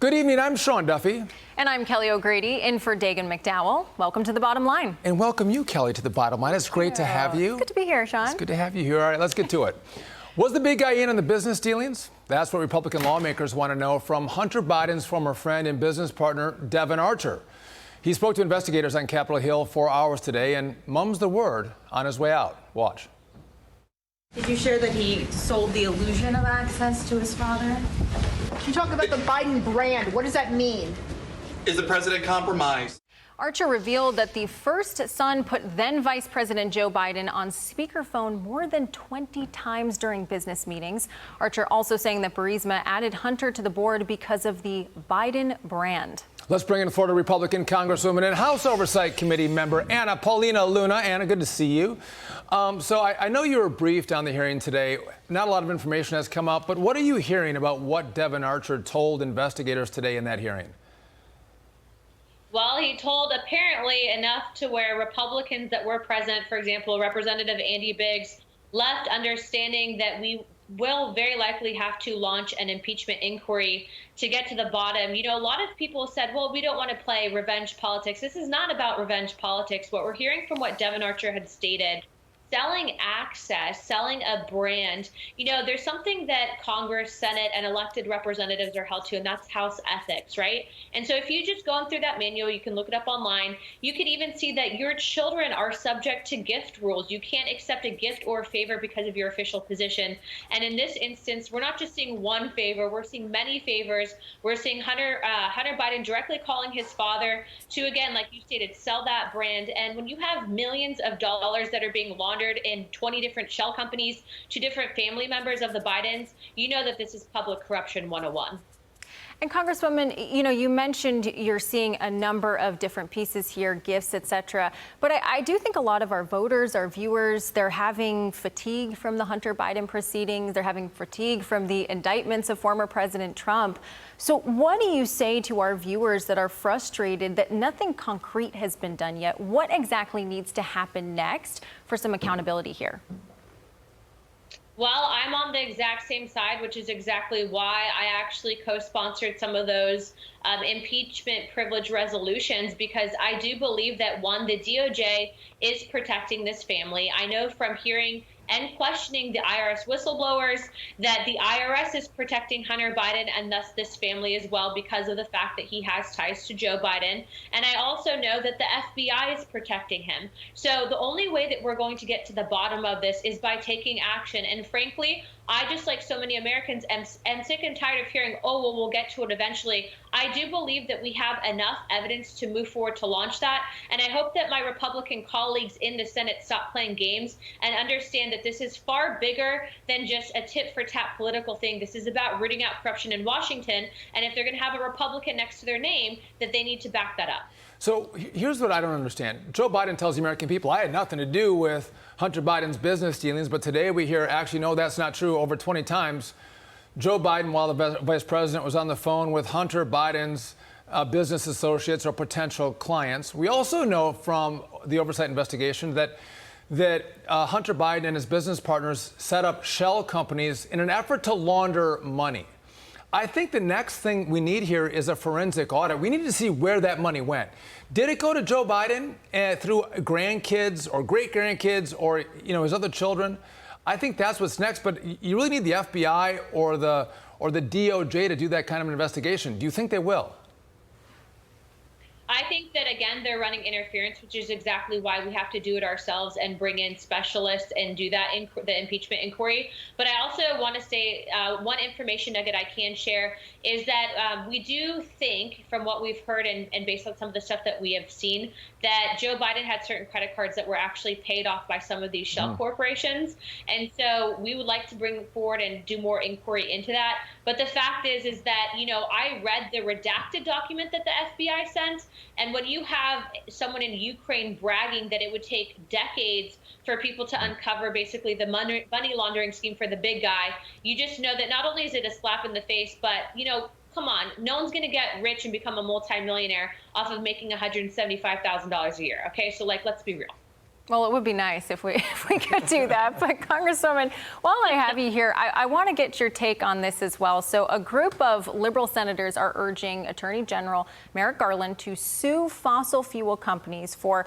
Good evening, I'm Sean Duffy. And I'm Kelly O'Grady, in for Dagan McDowell. Welcome to The Bottom Line. And welcome you, Kelly, to The Bottom Line. It's great to have you. Good to be here, Sean. It's good to have you here. All right, let's get to it. Was the big guy in on the business dealings? That's what Republican lawmakers want to know from Hunter Biden's former friend and business partner, Devon Archer. He spoke to investigators on Capitol Hill 4 hours today and mum's the word on his way out. Watch. Did you share that he sold the illusion of access to his father? You talk about the Biden brand. What does that mean? Is the president compromised? Archer revealed that the first son put then Vice President Joe Biden on speakerphone more than 20 times during business meetings. Archer also saying that Burisma added Hunter to the board because of the Biden brand. Let's bring in Florida Republican Congresswoman and House Oversight Committee member Paulina Luna. Anna, good to see you. I know you were briefed on the hearing today. Not a lot of information has come up, but what are you hearing about what Devon Archer told investigators today in that hearing? Well, he told apparently enough to where Republicans that were present, for example, Representative Andy Biggs, left understanding that we will very likely have to launch an impeachment inquiry to get to the bottom. You know, a lot of people said, well, we don't want to play revenge politics. This is not about revenge politics. What we're hearing from what Devon Archer had stated, selling access, selling a brand, you know, there's something that Congress, Senate, and elected representatives are held to, and that's House ethics, right? And so if you just go through that manual, you can look it up online, you could even see that your children are subject to gift rules. You can't accept a gift or a favor because of your official position. And in this instance, we're not just seeing one favor, we're seeing many favors. We're seeing Hunter Biden directly calling his father to, again, like you stated, sell that brand. And when you have millions of dollars that are being laundered in 20 different shell companies to different family members of the Bidens, you know that this is public corruption 101. And Congresswoman, you know, you mentioned you're seeing a number of different pieces here, gifts, et cetera. But I do think a lot of our voters, our viewers, they're having fatigue from the Hunter Biden proceedings. They're having fatigue from the indictments of former President Trump. So what do you say to our viewers that are frustrated that nothing concrete has been done yet? What exactly needs to happen next for some accountability here? Well, I'm on the exact same side, which is exactly why I actually co-sponsored some of those impeachment privilege resolutions, because I do believe that, one, the DOJ is protecting this family. I know from hearing and questioning the IRS whistleblowers that the IRS is protecting Hunter Biden and thus this family as well because of the fact that he has ties to Joe Biden. And I also know that the FBI is protecting him. So the only way that we're going to get to the bottom of this is by taking action. And frankly, I, just like so many Americans, am sick and tired of hearing, oh, well, we'll get to it eventually. I do believe that we have enough evidence to move forward to launch that. And I hope that my Republican colleagues in the Senate stop playing games and understand that this is far bigger than just a tit-for-tat political thing. This is about rooting out corruption in Washington. And if they're going to have a Republican next to their name, that they need to back that up. So here's what I don't understand. Joe Biden tells the American people, I had nothing to do with Hunter Biden's business dealings, but today we hear, actually, no, that's not true. Over 20 times, Joe Biden, while the vice president, was on the phone with Hunter Biden's business associates or potential clients. We also know from the oversight investigation that Hunter Biden and his business partners set up shell companies in an effort to launder money. I think the next thing we need here is a forensic audit. We need to see where that money went. Did it go to Joe Biden through grandkids or great-grandkids or, you know, his other children? I think that's what's next, but you really need the FBI or the DOJ to do that kind of an investigation. Do you think they will? I think that, again, they're running interference, which is exactly why we have to do it ourselves and bring in specialists and do that the impeachment inquiry. But I also want to say one information nugget I can share is that we do think, from what we've heard and based on some of the stuff that we have seen, that Joe Biden had certain credit cards that were actually paid off by some of these shell corporations. And so we would like to bring forward and do more inquiry into that. But the fact is that, you know, I read the redacted document that the FBI sent. And when you have someone in Ukraine bragging that it would take decades for people to uncover basically the money laundering scheme for the big guy, you just know that not only is it a slap in the face, but, you know, come on, no one's going to get rich and become a multimillionaire off of making $175,000 a year. Okay, so, like, let's be real. Well, it would be nice if we could do that. But Congresswoman, while I have you here, I want to get your take on this as well. So a group of liberal senators are urging Attorney General Merrick Garland to sue fossil fuel companies for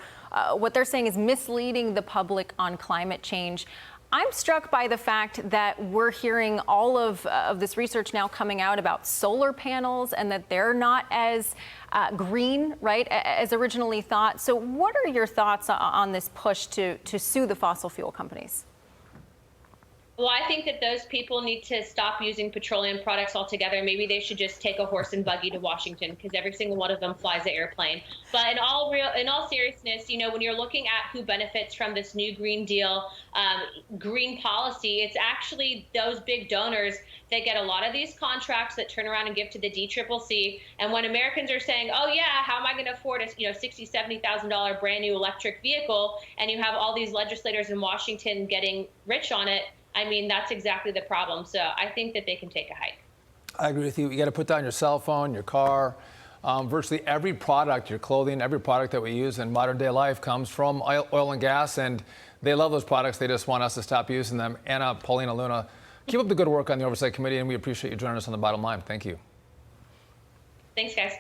what they're saying is misleading the public on climate change. I'm struck by the fact that we're hearing all of this research now coming out about solar panels and that they're not as green, right, as originally thought. So what are your thoughts on this push to sue the fossil fuel companies? Well, I think that those people need to stop using petroleum products altogether. Maybe they should just take a horse and buggy to Washington, because every single one of them flies an airplane. But in all seriousness, you know, when you're looking at who benefits from this new Green Deal, green policy, it's actually those big donors that get a lot of these contracts that turn around and give to the DCCC. And when Americans are saying, "Oh yeah, how am I going to afford a $60,000, $70,000 brand new electric vehicle?" and you have all these legislators in Washington getting rich on it, I mean, that's exactly the problem. So I think that they can take a hike. I agree with you. You got to put down your cell phone, your car. Virtually every product, your clothing, every product that we use in modern day life comes from oil and gas, and they love those products. They just want us to stop using them. Anna, Paulina Luna, keep up the good work on the Oversight Committee, and we appreciate you joining us on The Bottom Line. Thank you. Thanks, guys.